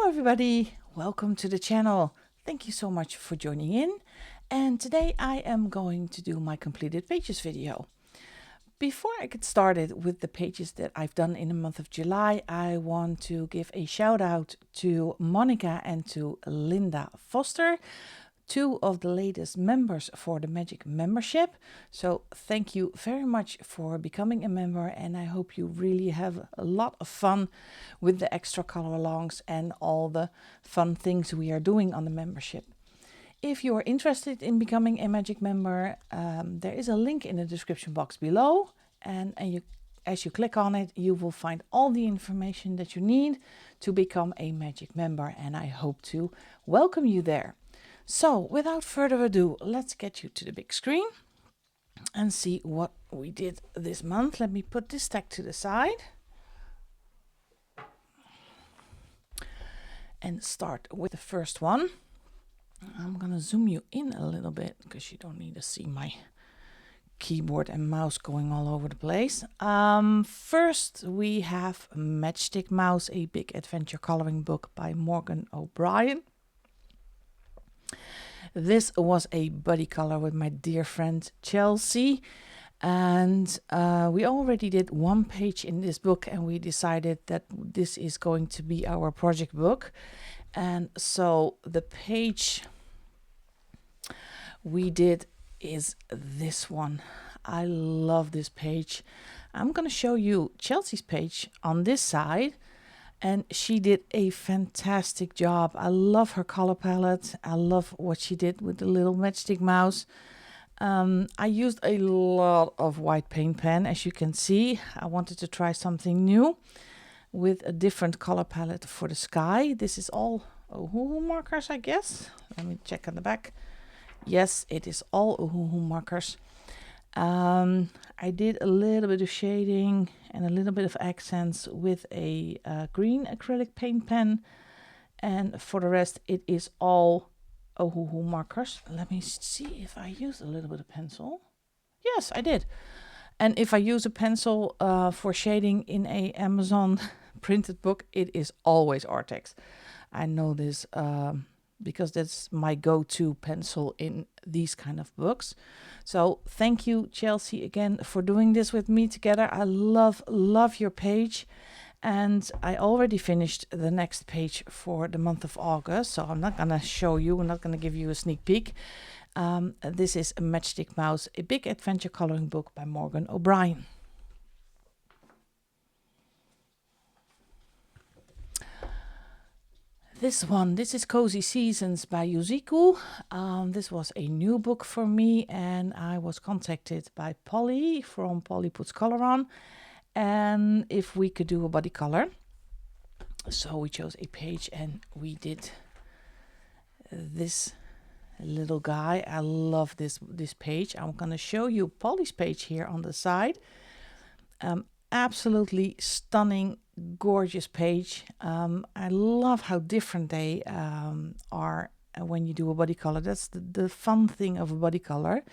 everybody, welcome to the channel. Thank you so much for joining in. And today I am going to do my completed pages video. Before I get started with the pages that I've done in the month of July, I want to give a shout out to Monica and to Linda Foster, two of the latest members for the Magic membership. So thank you very much for becoming a member, and I hope you really have a lot of fun with the extra color alongs and all the fun things we are doing on the membership. If you are interested in becoming a Magic member, there is a link in the description box below, and as you click on it, you will find all the information that you need to become a Magic member, and I hope to welcome you there. So without further ado, let's get you to the big screen and see what we did this month. Let me put this stack to the side and start with the first one. I'm gonna zoom you in a little bit because you don't need to see my keyboard and mouse going all over the place. First we have Matchstick Mouse, a big adventure coloring book by Morgan O'Brien. This was a buddy color with my dear friend Chelsea, and we already did one page in this book, and we decided that this is going to be our project book. And so the page we did is this one. I love this page. I'm going to show you Chelsea's page on this side, and she did a fantastic job. I love her color palette. I love what she did with the little matchstick mouse. I used a lot of white paint pen, as you can see. I wanted to try something new with a different color palette for the sky. This is all Ohuhu markers, I guess. Let me check on the back. Yes, it is all Ohuhu markers. I did a little bit of shading and a little bit of accents with a green acrylic paint pen, and for the rest it is all Ohuhu markers. Let me see if I used a little bit of pencil. Yes, I did. And if I use a pencil for shading in a Amazon printed book, it is always Artex. I know this because that's my go-to pencil in these kind of books. So thank you, Chelsea, again for doing this with me together. I love your page, and I already finished the next page for the month of August, so I'm not gonna show you, I'm not gonna give you a sneak peek. This is a Matchstick Mouse, a big adventure coloring book by Morgan O'Brien. This is Cozy Seasons by Yuziku. This was a new book for me, and I was contacted by Polly from Polly Puts Color On, and if we could do a body color. So we chose a page and we did this little guy. I love this page. I'm gonna show you Polly's page here on the side. Absolutely stunning, gorgeous page. I love how different they are when you do a body color. That's the fun thing of a body color.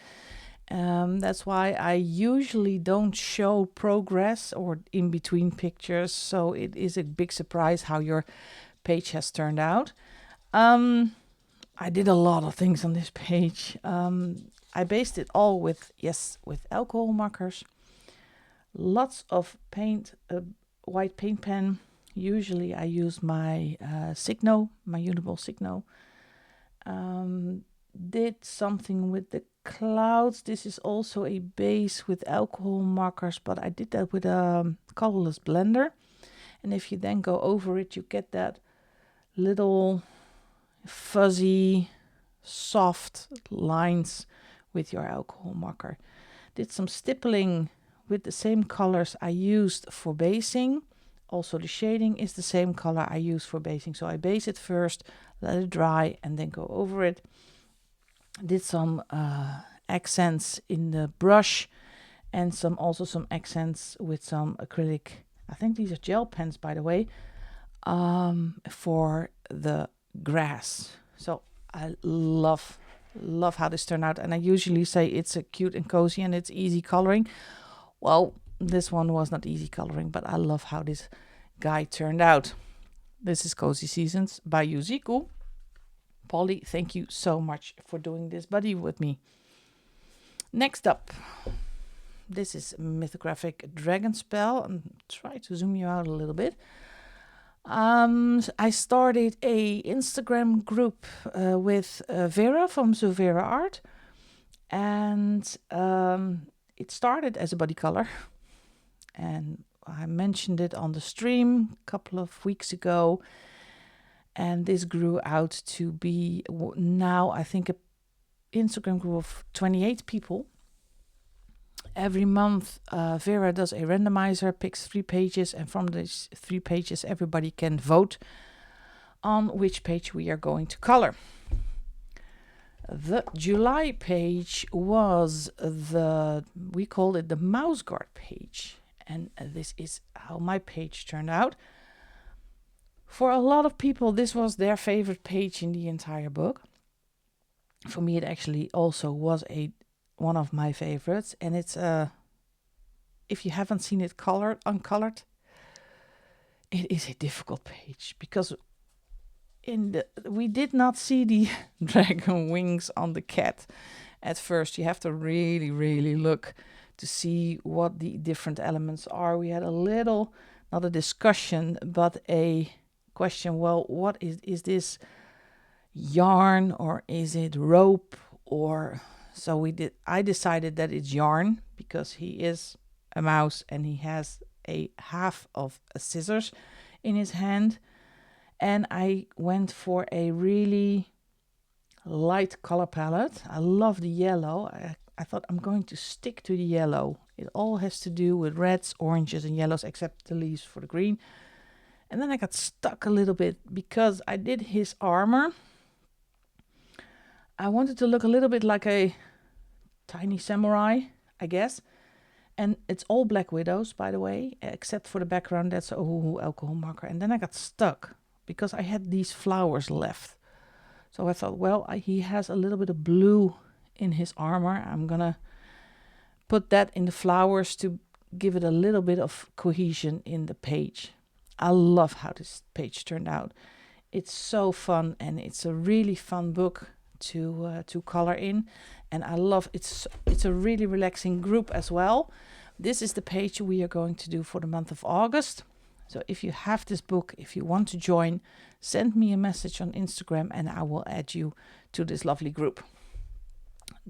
That's why I usually don't show progress or in between pictures, so it is a big surprise how your page has turned out. I did a lot of things on this page. I based it all with alcohol markers. Lots of paint, white paint pen. Usually I use my Signo, my Uniball Signo. Did something with the clouds. This is also a base with alcohol markers, but I did that with a colorless blender. And if you then go over it, you get that little fuzzy, soft lines with your alcohol marker. Did some stippling with the same colors I used for basing. Also the shading is the same color I use for basing. So I base it first, let it dry, and then go over it. Did some accents in the brush, and also some accents with some acrylic. I think these are gel pens, by the way, for the grass. So I love how this turned out, and I usually say it's a cute and cozy and it's easy coloring. Well, this one was not easy coloring, but I love how this guy turned out. This is Cozy Seasons by Yuziku. Polly, thank you so much for doing this buddy with me. Next up, this is Mythographic Dragon Spell. And try to zoom you out a little bit. I started a Instagram group with Vera from Vera Art, and it started as a buddy color, and I mentioned it on the stream a couple of weeks ago, and this grew out to be now I think a Instagram group of 28 people. Every month, Vera does a randomizer, picks 3 pages, and from these 3 pages, everybody can vote on which page we are going to color. The July page was we called it the mouse guard page, and this is how my page turned out. For a lot of people, this was their favorite page in the entire book. For me, it actually also was one of my favorites, and it's if you haven't seen it uncolored, it is a difficult page because we did not see the dragon wings on the cat at first. You have to really, really look to see what the different elements are. We had a little, not a discussion, but a question. Well, what is this yarn or is it rope? Or so I decided that it's yarn because he is a mouse and he has a half of a scissors in his hand. And I went for a really light color palette. I love the yellow. I thought I'm going to stick to the yellow. It all has to do with reds, oranges, and yellows, except the leaves for the green. And then I got stuck a little bit because I did his armor. I wanted to look a little bit like a tiny samurai, I guess. And it's all black widows, by the way, except for the background. That's a alcohol marker. And then I got stuck because I had these flowers left. So I thought, well, he has a little bit of blue in his armor. I'm going to put that in the flowers to give it a little bit of cohesion in the page. I love how this page turned out. It's so fun, and it's a really fun book to color in, and I love it's a really relaxing group as well. This is the page we are going to do for the month of August. So if you have this book, if you want to join, send me a message on Instagram and I will add you to this lovely group.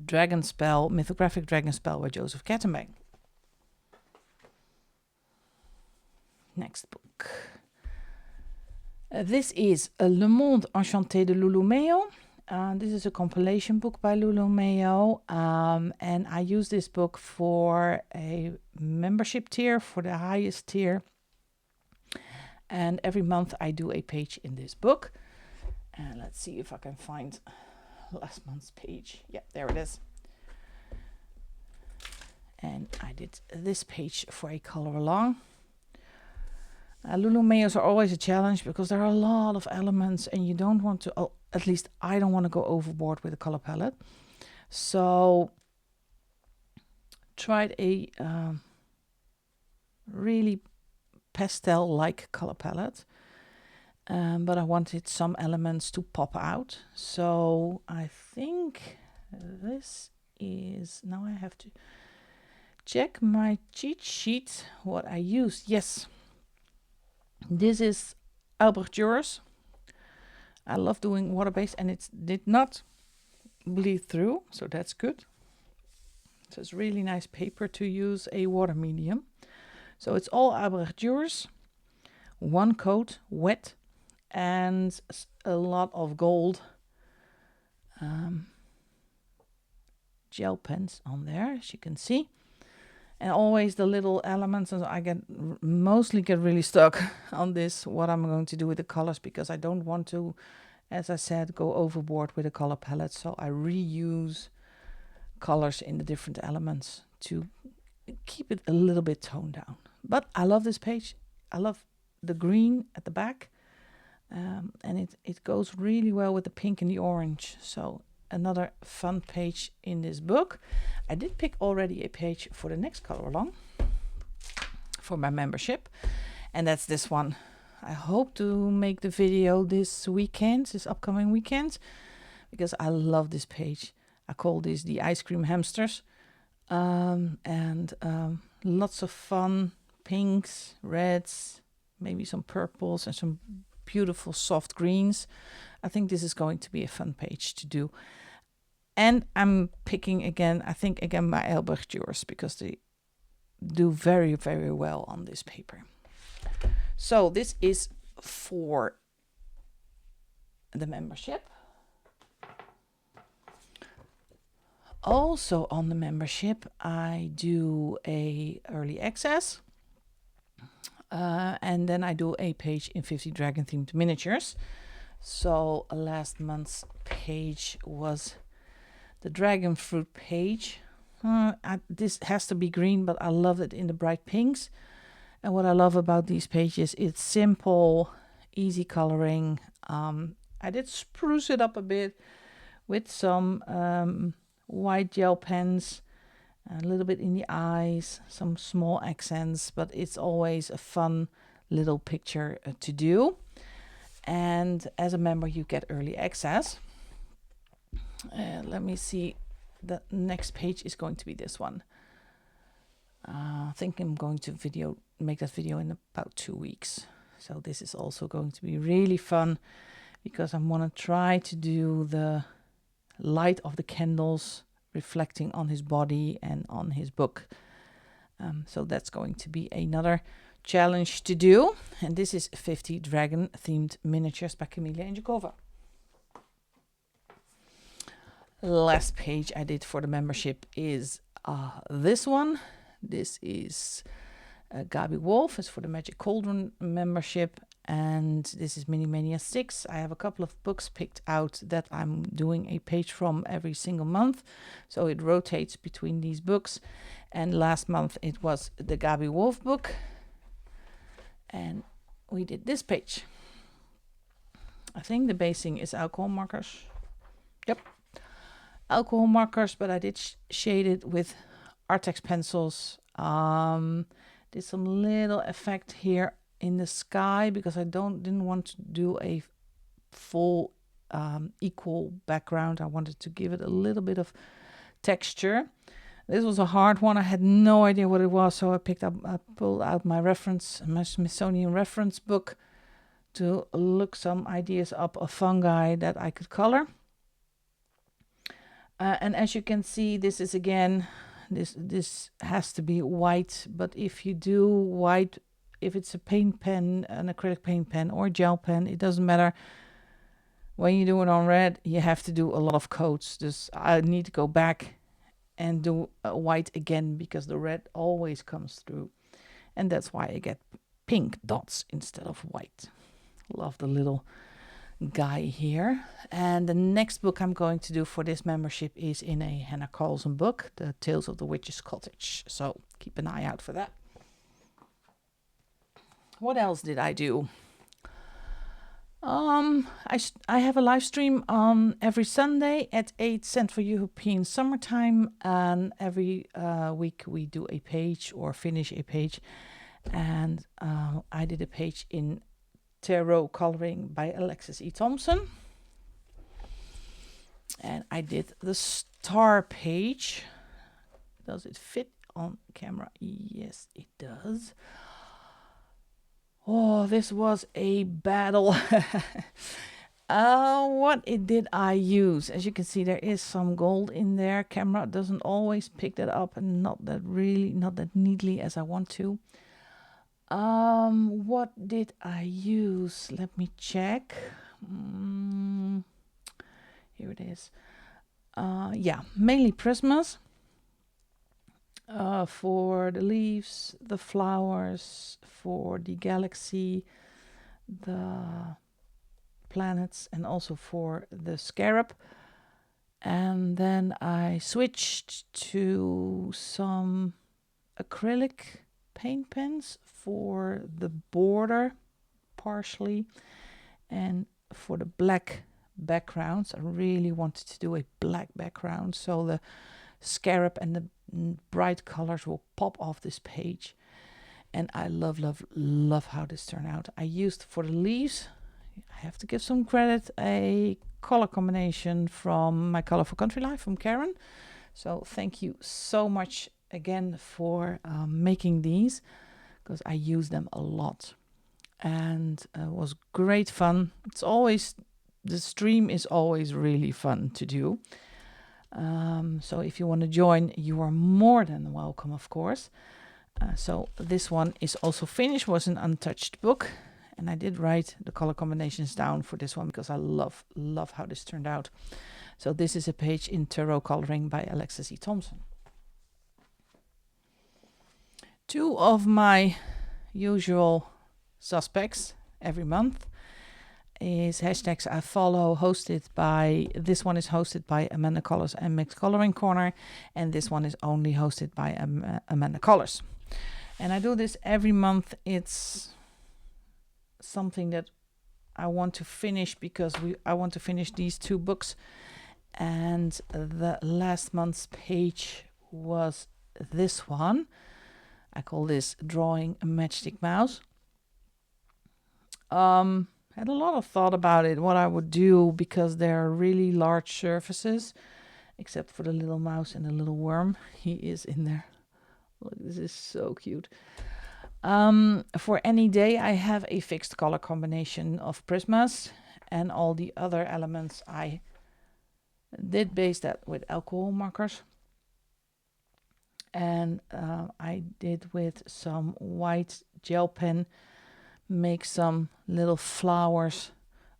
Dragon Spell, Mythographic Dragon Spell by Joseph Kattenbach. Next book. This is Le Monde Enchanté de Lulu Mayo. This is a compilation book by Lulu Mayo, and I use this book for a membership tier, for the highest tier. And every month I do a page in this book. And let's see if I can find last month's page. Yeah, there it is. And I did this page for a color along. Lulu Mayos are always a challenge because there are a lot of elements and you don't want to, at least I don't want to go overboard with the color palette. So tried a really pastel-like color palette, but I wanted some elements to pop out. So I think this is, now I have to check my cheat sheet, what I used. Yes, this is Albrecht Dürer. I love doing water-based, and it did not bleed through, so that's good. So it's really nice paper to use a water medium. So it's all Albrecht Dürer, one coat, wet, and a lot of gold gel pens on there, as you can see. And always the little elements, and I mostly get really stuck on this, what I'm going to do with the colors, because I don't want to, as I said, go overboard with the color palette. So I reuse colors in the different elements to keep it a little bit toned down. But I love this page. I love the green at the back, and it goes really well with the pink and the orange. So another fun page in this book. I did pick already a page for the next color along for my membership, and that's this one. I hope to make the video this weekend, this upcoming weekend, because I love this page. I call this the ice cream hamsters. And lots of fun pinks, reds, maybe some purples and some beautiful soft greens. I think this is going to be a fun page to do. And I'm picking again, I think again my Albrecht Dürers, because they do very, very well on this paper. So this is for the membership. Also on the membership, I do a early access. And then I do a page in 50 dragon themed miniatures. So last month's page was the dragon fruit page. This has to be green, but I love it in the bright pinks. And what I love about these pages, it's simple, easy coloring. I did spruce it up a bit with some white gel pens, a little bit in the eyes, some small accents, but it's always a fun little picture to do. And as a member, you get early access. Let me see. The next page is going to be this one. I think I'm going to make that video in about 2 weeks. So this is also going to be really fun, because I want to try to do the light of the candles reflecting on his body and on his book. So that's going to be another challenge to do. And this is 50 dragon themed miniatures by Camilla and Jakova. Last page I did for the membership is this one. This is Gabi Wolf. It's for the Magic Cauldron membership. And this is Mini Mania 6. I have a couple of books picked out that I'm doing a page from every single month. So it rotates between these books. And last month it was the Gabi Wolf book. And we did this page. I think the basing is alcohol markers. Yep. Alcohol markers, but I did shade it with Artex pencils. Did some little effect here in the sky, because I didn't want to do a full equal background. I wanted to give it a little bit of texture. This was a hard one. I had no idea what it was, so I pulled out my Smithsonian reference book to look some ideas up of fungi that I could color. And as you can see, this is again, this has to be white, but if you do white, if it's a paint pen, an acrylic paint pen or gel pen, it doesn't matter. When you do it on red, you have to do a lot of coats. I need to go back and do white again, because the red always comes through. And that's why I get pink dots instead of white. Love the little guy here. And the next book I'm going to do for this membership is in a Hannah Carlson book, The Tales of the Witch's Cottage. So keep an eye out for that. What else did I do? I have a live stream on every Sunday at 8 Central European Summertime, and every week we do a page or finish a page. And I did a page in Tarot Coloring by Alexis E. Thompson. And I did the star page. Does it fit on camera? Yes, it does. Oh, this was a battle. What did I use? As you can see, there is some gold in there. Camera doesn't always pick that up, and not that neatly as I want to. What did I use? Let me check. Here it is. Yeah, mainly prismas. For the leaves, the flowers, for the galaxy, the planets, and also for the scarab. And then I switched to some acrylic paint pens for the border partially, and for the black backgrounds. I really wanted to do a black background, so the scarab and the bright colors will pop off this page. And I love, love, love how this turned out. I used for the leaves, I have to give some credit, a color combination from my Colorful Country Life from Karen. So thank you so much again for making these, because I use them a lot. And it was great fun. The stream is always really fun to do. So if you want to join, you are more than welcome, of course. So this one is also finished, was an untouched book. And I did write the color combinations down for this one because I love how this turned out. So this is a page in Tarot Coloring by Alexis E. Thompson. Two of my usual suspects every month is hashtags I follow, this one is hosted by Amanda Colors and Mixed Coloring Corner, and this one is only hosted by Amanda Colors. And I do this every month. It's something that I want to finish because I want to finish these two books. And the last month's page was this one. I call this Drawing a Matchstick Mouse. Had a lot of thought about it, what I would do, because they're really large surfaces, except for the little mouse and the little worm. He is in there. Look, this is so cute. For any day, I have a fixed color combination of Prismas, and all the other elements I did base that with alcohol markers. And I did with some white gel pen make some little flowers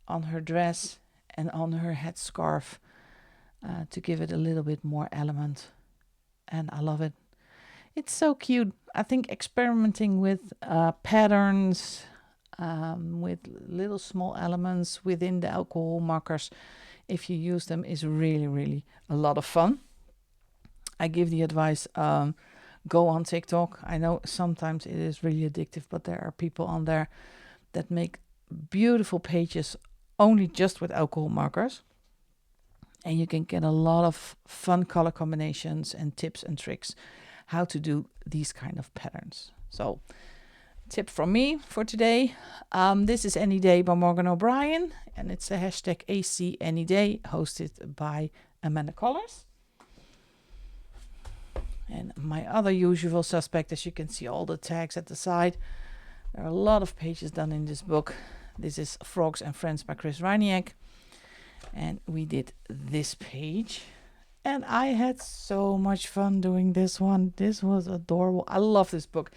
on her dress and on her headscarf to give it a little bit more element. And I love it. It's so cute. I think experimenting with patterns, with little small elements within the alcohol markers, if you use them, is really, really a lot of fun. I give the advice, go on TikTok. I know sometimes it is really addictive, but there are people on there that make beautiful pages only just with alcohol markers. And you can get a lot of fun color combinations and tips and tricks how to do these kind of patterns. So, tip from me for today. This is Any Day by Morgan O'Brien, and it's a hashtag AC Any Day, hosted by Amanda Colors. And my other usual suspect, as you can see all the tags at the side. There are a lot of pages done in this book. This is Frogs and Friends by Chris Reiniak. And we did this page. And I had so much fun doing this one. This was adorable. I love this book.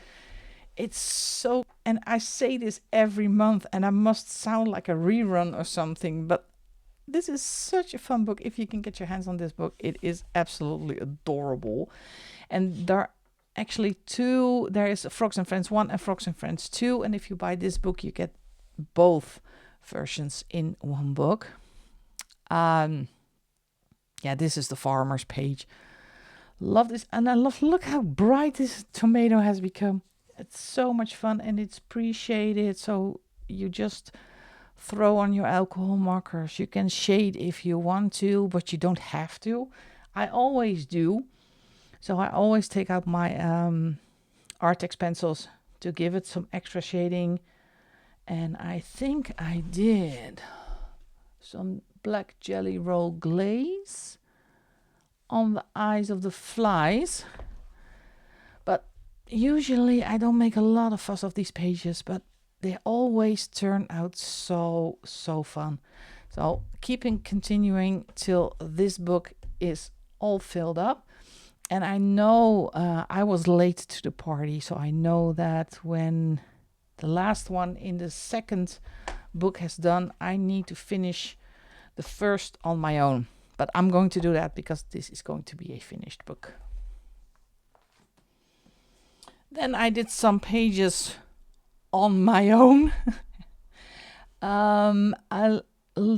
It's so, and I say this every month, and I must sound like a rerun or something, but this is such a fun book. If you can get your hands on this book, it is absolutely adorable. And there are actually two. There is Frogs and Friends 1 and Frogs and Friends 2. And if you buy this book, you get both versions in one book. Yeah, this is the farmer's page. Love this. And I look how bright this tomato has become. It's so much fun, and it's pre-shaded. So you just throw on your alcohol markers. You can shade if you want to, but you don't have to. I always do. So I always take out my Artex pencils to give it some extra shading. And I think I did some black jelly roll glaze on the eyes of the flies. But usually I don't make a lot of fuss of these pages, but they always turn out so fun. So continuing till this book is all filled up. And I know I was late to the party, so I know that when the last one in the second book has done, I need to finish the first on my own. But I'm going to do that because this is going to be a finished book. Then I did some pages on my own. I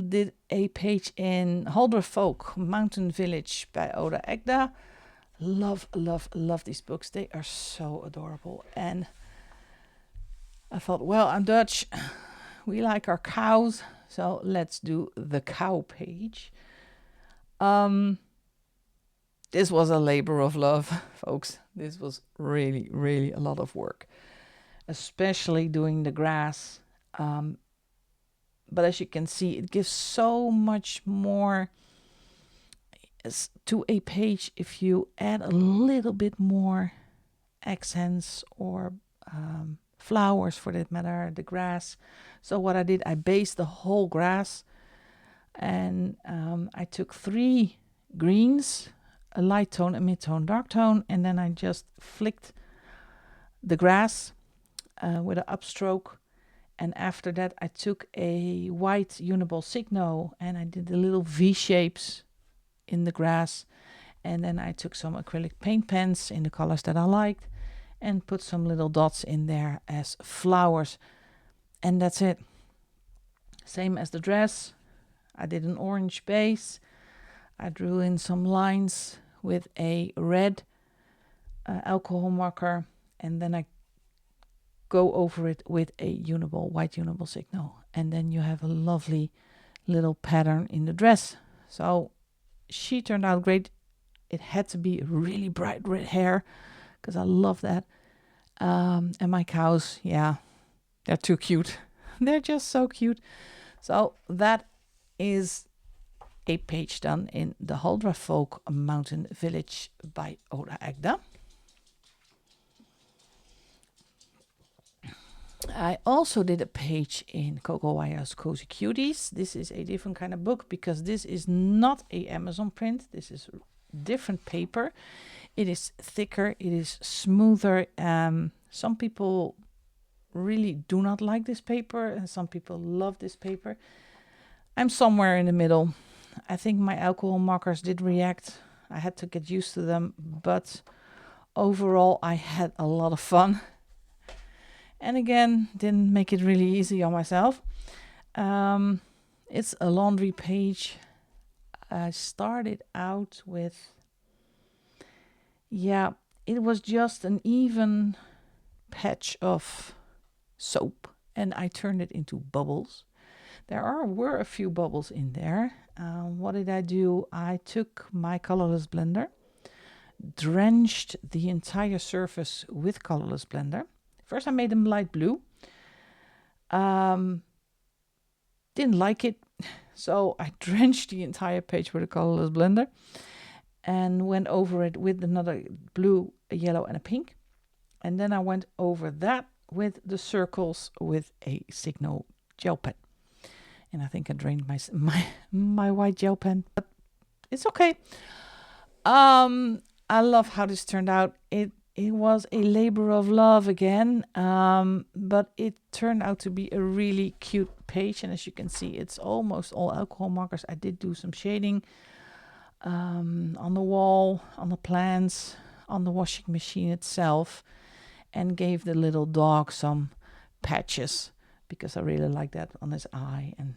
did a page in Haldor Folk, Mountain Village by Oda Egda. Love these books. They are so adorable. And I thought, well, I'm Dutch. We like our cows. So let's do the cow page. This was a labor of love, folks. This was really, really a lot of work. especially doing the grass. But as you can see, it gives so much more to a page if you add a little bit more accents or flowers for that matter, the grass. So what I did, I based the whole grass, and I took 3 greens, a light tone, a mid-tone, dark tone, and then I just flicked the grass with an upstroke. And after that, I took a white Uniball Signo and I did the little V shapes in the grass. And then I took some acrylic paint pens in the colors that I liked and put some little dots in there as flowers. And that's it. Same as the dress. I did an orange base. I drew in some lines with a red alcohol marker, and then I go over it with a white Uniball Signo, and then you have a lovely little pattern in the dress. So she turned out great. It had to be really bright red hair because I love that. And my cows, yeah, they're too cute. They're just so cute. So that is a page done in the Huldra Folk Mountain Village by Oda Agda. I also did a page in Coco Waya's Cozy Cuties. This is a different kind of book because this is not a Amazon print. This is different paper. It is thicker. It is smoother. Some people really do not like this paper, and some people love this paper. I'm somewhere in the middle. I think my alcohol markers did react. I had to get used to them, but overall I had a lot of fun. And again, didn't make it really easy on myself. It's a laundry page. I started out with, it was just an even patch of soap, and I turned it into bubbles. There were a few bubbles in there. What did I do? I took my colorless blender, drenched the entire surface with colorless blender. First I made them light blue. Didn't like it, so I drenched the entire page with a colorless blender and went over it with another blue, a yellow and a pink. And then I went over that with the circles with a Signo gel pen. And I think I drained my white gel pen, but it's okay. I love how this turned out. It was a labor of love again, but it turned out to be a really cute page. And as you can see, it's almost all alcohol markers. I did do some shading on the wall, on the plants, on the washing machine itself, and gave the little dog some patches because I really like that on his eye and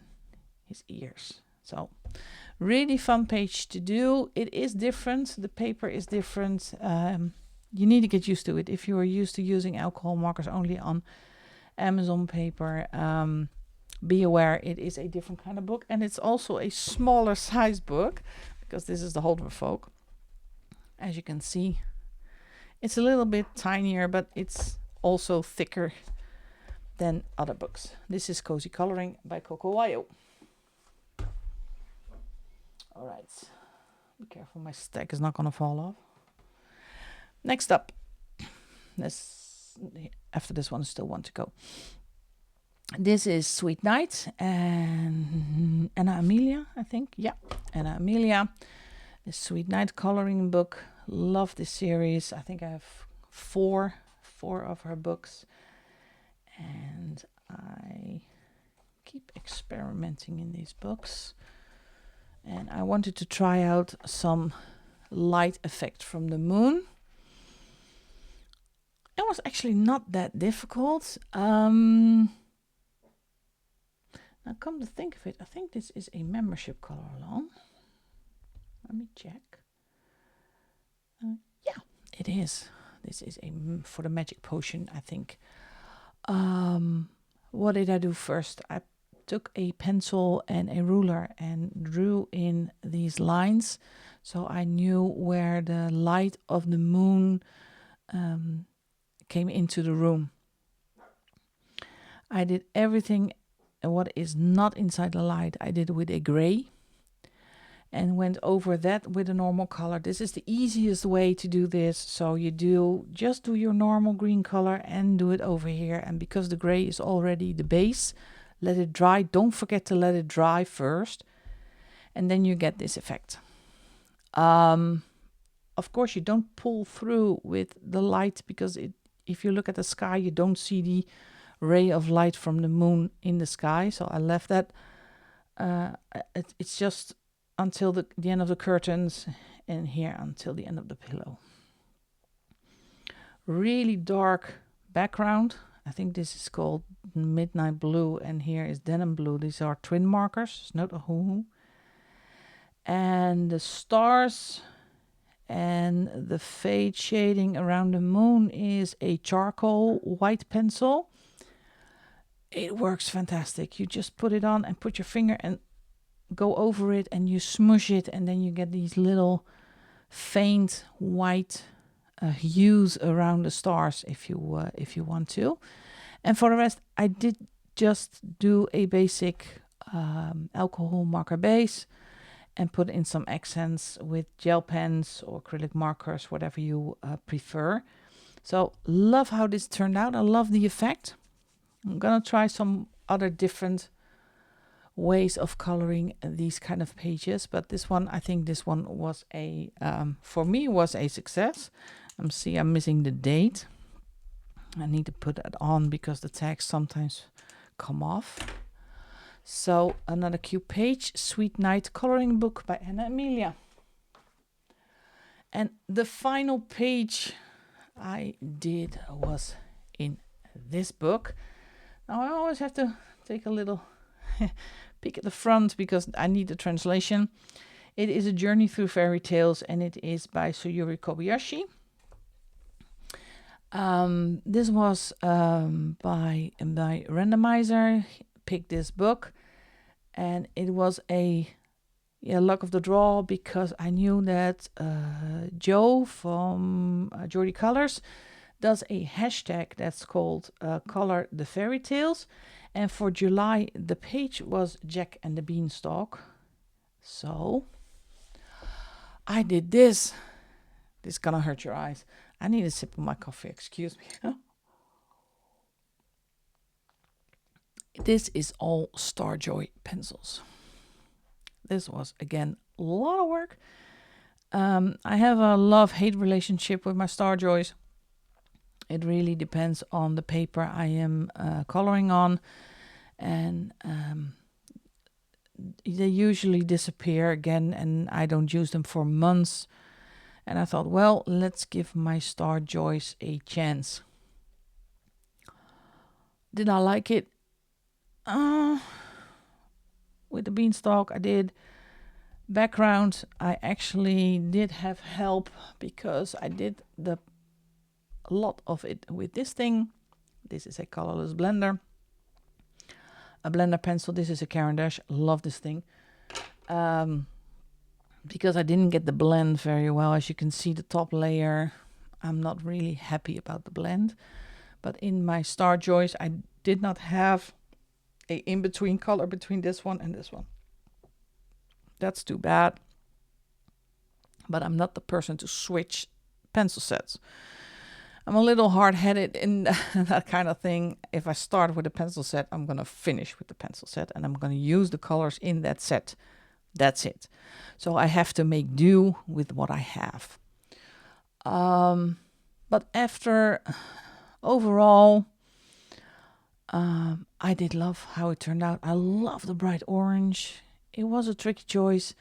his ears. So really fun page to do. It is different. The paper is different. You need to get used to it. If you are used to using alcohol markers only on Amazon paper, be aware it is a different kind of book. And it's also a smaller size book because this is the Huldra Folk. As you can see, it's a little bit tinier, but it's also thicker than other books. This is Cozy Coloring by Coco Wayo. All right, be careful, my stack is not going to fall off. Next up, after this one, still one to go. This is Sweet Night and Anna Amelia, I think. Yeah, Anna Amelia. The Sweet Night coloring book. Love this series. I think I have four of her books. And I keep experimenting in these books. And I wanted to try out some light effect from the moon. It was actually not that difficult. Now come to think of it, I think this is a membership color along. Let me check. Yeah, it is. This is for the magic potion, I think. What did I do first? I took a pencil and a ruler and drew in these lines, so I knew where the light of the moon came into the room. I did everything what is not inside the light. I did with a gray and went over that with a normal color. This is the easiest way to do this. So you just do your normal green color and do it over here. And because the gray is already the base, let it dry. Don't forget to let it dry first. And then you get this effect. Of course, you don't pull through with the light because if you look at the sky, you don't see the ray of light from the moon in the sky. So I left that. It's just until the end of the curtains and here until the end of the pillow. Really dark background. I think this is called midnight blue and here is denim blue. These are twin markers. It's not a hoo-hoo. And the stars and the fade shading around the moon is a charcoal white pencil. It works fantastic. You just put it on and put your finger and go over it and you smush it and then you get these little faint white hues around the stars if you want to. And for the rest, I did just do a basic alcohol marker base and put in some accents with gel pens or acrylic markers, whatever you prefer. So love how this turned out. I love the effect. I'm gonna try some other different ways of coloring these kind of pages, but this one, I think this one was a for me was a success. I'm missing the date. I need to put that on because the tags sometimes come off. So another cute page, Sweet Night Coloring Book by Anna Emilia. And the final page I did was in this book. Now I always have to take a little peek at the front because I need the translation. It is a journey through fairy tales and it is by Suyuri Kobayashi. This was by randomizer. Picked this book and it was a luck of the draw because I knew that Joe from Geordie Colors does a hashtag that's called Color the Fairy Tales, and for July the page was Jack and the Beanstalk. So I did this. This is gonna hurt your eyes. I need a sip of my coffee, excuse me. This is all Starjoy pencils. This was, again, a lot of work. I have a love-hate relationship with my Starjoys. It really depends on the paper I am coloring on. And they usually disappear again and I don't use them for months. And I thought, well, let's give my Starjoys a chance. Did I like it? With the beanstalk I did. Background, I actually did have help because I did a lot of it with this thing. This is a colorless blender. A blender pencil. This is a Caran d'Ache. Love this thing. Because I didn't get the blend very well. As you can see, the top layer, I'm not really happy about the blend. But in my Starjoys, I did not have a in-between color between this one and this one. That's too bad. But I'm not the person to switch pencil sets. I'm a little hard-headed in that kind of thing. If I start with a pencil set, I'm going to finish with the pencil set. And I'm going to use the colors in that set. That's it. So I have to make do with what I have. But after overall, I did love how it turned out. I love the bright orange. It was a tricky choice,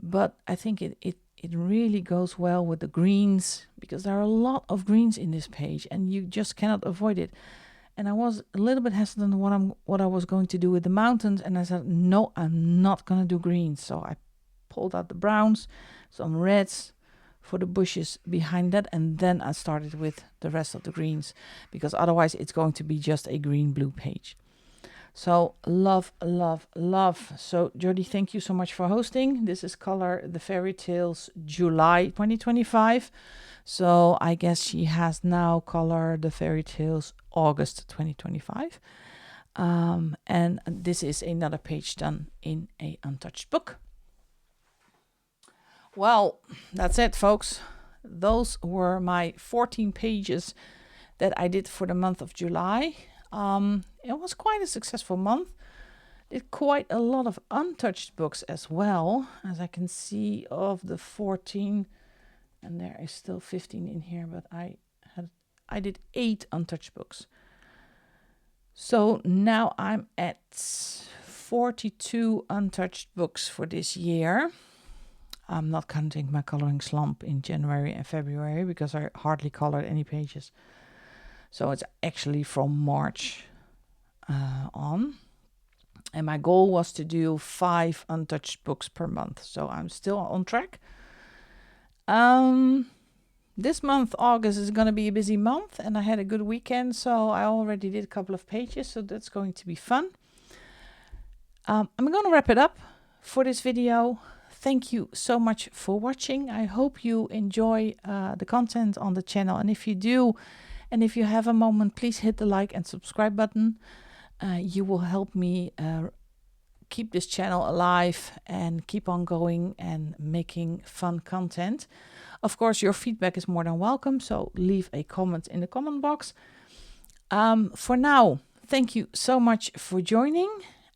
but I think it really goes well with the greens because there are a lot of greens in this page and you just cannot avoid it. And I was a little bit hesitant on what I was going to do with the mountains, and I said, no, I'm not going to do greens. So I pulled out the browns, some reds for the bushes behind that, and then I started with the rest of the greens because otherwise it's going to be just a green-blue page. So love, love, love. So Jodie, thank you so much for hosting. This is Color the Fairy Tales July 2025. So I guess she has now Color the Fairy Tales August 2025. And this is another page done in a untouched book. Well, that's it, folks. Those were my 14 pages that I did for the month of July. It was quite a successful month. Did quite a lot of untouched books as well, as I can see of the 14, and there is still 15 in here, but I did 8 untouched books. So now I'm at 42 untouched books for this year. I'm not counting my coloring slump in January and February because I hardly colored any pages. So it's actually from March on. And my goal was to do 5 untouched books per month. So I'm still on track. This month, August, is going to be a busy month. And I had a good weekend. So I already did a couple of pages. So that's going to be fun. I'm going to wrap it up for this video. Thank you so much for watching. I hope you enjoy the content on the channel. And if you do, and if you have a moment, please hit the like and subscribe button. You will help me keep this channel alive and keep on going and making fun content. Of course, your feedback is more than welcome, so leave a comment in the comment box. For now, thank you so much for joining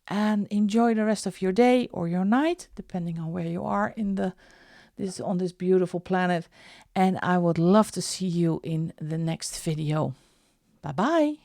and enjoy the rest of your day or your night, depending on where you are on this beautiful planet. And I would love to see you in the next video. Bye-bye.